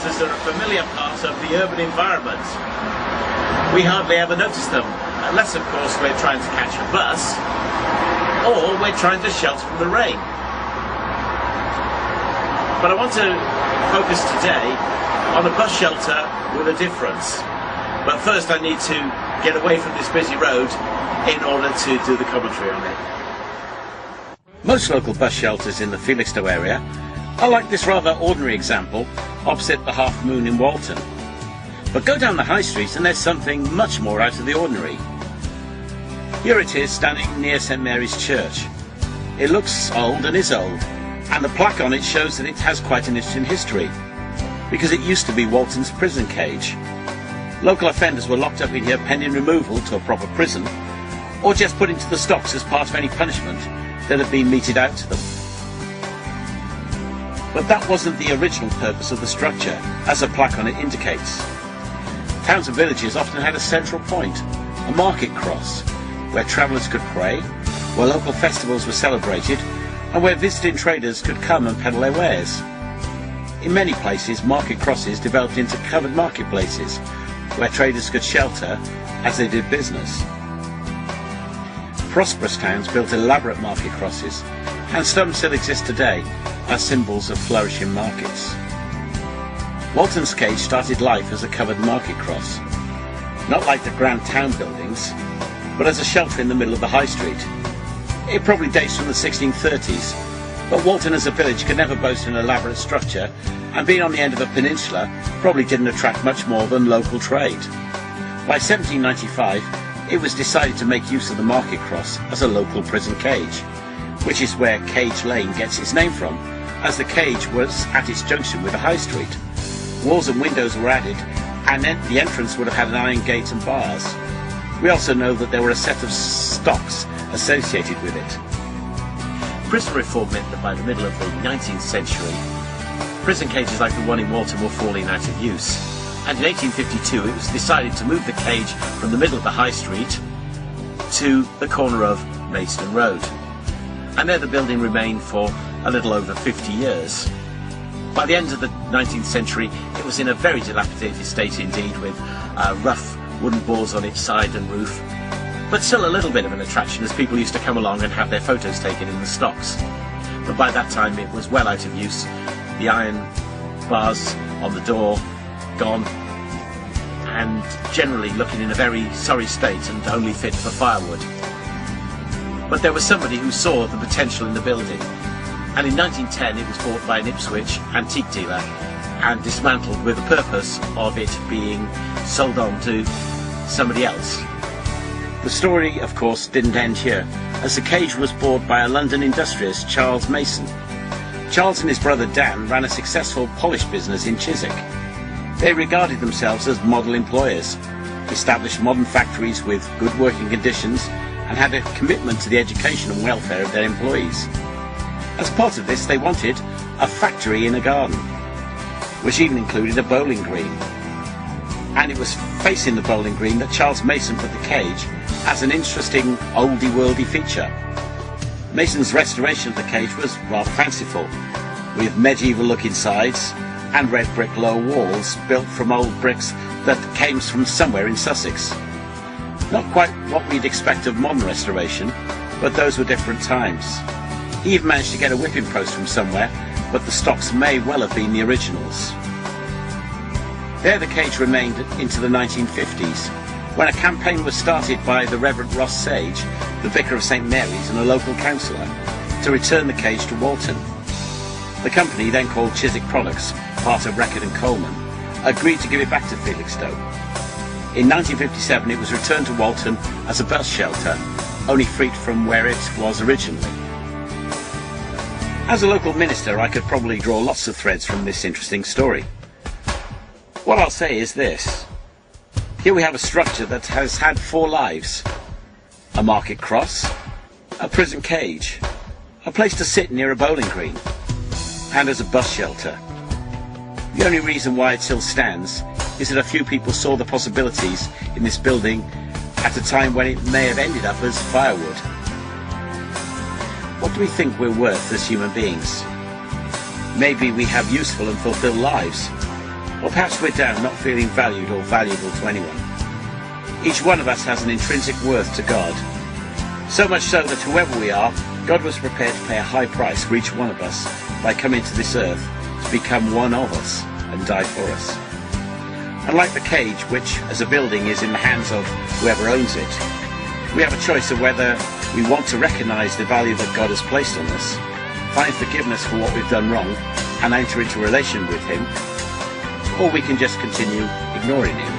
shelters are a familiar part of the urban environment. We hardly ever notice them, unless of course we're trying to catch a bus, or we're trying to shelter from the rain. But I want to focus today on a bus shelter with a difference. But first I need to get away from this busy road in order to do the commentary on it. Most local bus shelters in the Felixstowe area are like this rather ordinary example opposite the Half Moon in Walton. But go down the high street and there's something much more out of the ordinary. Here it is standing near St Mary's Church. It looks old and is old, and the plaque on it shows that it has quite an interesting history, because it used to be Walton's prison cage. Local offenders were locked up in here pending removal to a proper prison, or just put into the stocks as part of any punishment that had been meted out to them. But that wasn't the original purpose of the structure, as the plaque on it indicates. Towns and villages often had a central point, a market cross, where travellers could pray, where local festivals were celebrated, and where visiting traders could come and peddle their wares. In many places, market crosses developed into covered marketplaces, where traders could shelter as they did business. Prosperous towns built elaborate market crosses, and some still exist today as symbols of flourishing markets. Walton's cage started life as a covered market cross, not like the grand town buildings, but as a shelter in the middle of the high street. It probably dates from the 1630s, but Walton as a village could never boast an elaborate structure, and being on the end of a peninsula probably didn't attract much more than local trade. By 1795, it was decided to make use of the market cross as a local prison cage, which is where Cage Lane gets its name from, as the cage was at its junction with the high street. Walls and windows were added, and then the entrance would have had an iron gate and bars. We also know that there were a set of stocks associated with it. Prison reform meant that by the middle of the 19th century, prison cages like the one in Walton were falling out of use. And in 1852 it was decided to move the cage from the middle of the high street to the corner of Maidstone Road. And there the building remained for a little over 50 years. By the end of the 19th century it was in a very dilapidated state indeed, with rough wooden boards on its side and roof, but still a little bit of an attraction as people used to come along and have their photos taken in the stocks. But by that time it was well out of use, the iron bars on the door gone, and generally looking in a very sorry state and only fit for firewood. But there was somebody who saw the potential in the building, and in 1910 it was bought by an Ipswich antique dealer and dismantled with the purpose of it being sold on to somebody else. The story, of course, didn't end here, as the cage was bought by a London industrialist, Charles Mason. Charles and his brother Dan ran a successful polish business in Chiswick. They regarded themselves as model employers, established modern factories with good working conditions, and had a commitment to the education and welfare of their employees. As part of this, they wanted a factory in a garden, which even included a bowling green. And it was facing the bowling green that Charles Mason put the cage as an interesting oldie-worldy feature. Mason's restoration of the cage was rather fanciful, with medieval-looking sides and red brick lower walls built from old bricks that came from somewhere in Sussex. Not quite what we'd expect of modern restoration, but those were different times. He even managed to get a whipping post from somewhere, but the stocks may well have been the originals. There the cage remained into the 1950s, when a campaign was started by the Reverend Ross Sage, the Vicar of St Mary's and a local councillor, to return the cage to Walton. The company, then called Chiswick Products, part of Reckitt and Coleman, agreed to give it back to Felixstowe. In 1957 it was returned to Walton as a bus shelter, only freed from where it was originally. As a local minister, I could probably draw lots of threads from this interesting story. What I'll say is this. Here we have a structure that has had 4 lives. A market cross, a prison cage, a place to sit near a bowling green, and as a bus shelter. The only reason why it still stands is that a few people saw the possibilities in this building at a time when it may have ended up as firewood. What do we think we're worth as human beings? Maybe we have useful and fulfilled lives, Or perhaps we're down, not feeling valued or valuable to anyone. Each one of us has an intrinsic worth to God. So much so that whoever we are, God was prepared to pay a high price for each one of us by coming to this earth to become one of us and die for us. Unlike the cage, which as a building is in the hands of whoever owns it, we have a choice of whether we want to recognise the value that God has placed on us, find forgiveness for what we've done wrong, and enter into a relation with Him, or we can just continue ignoring Him.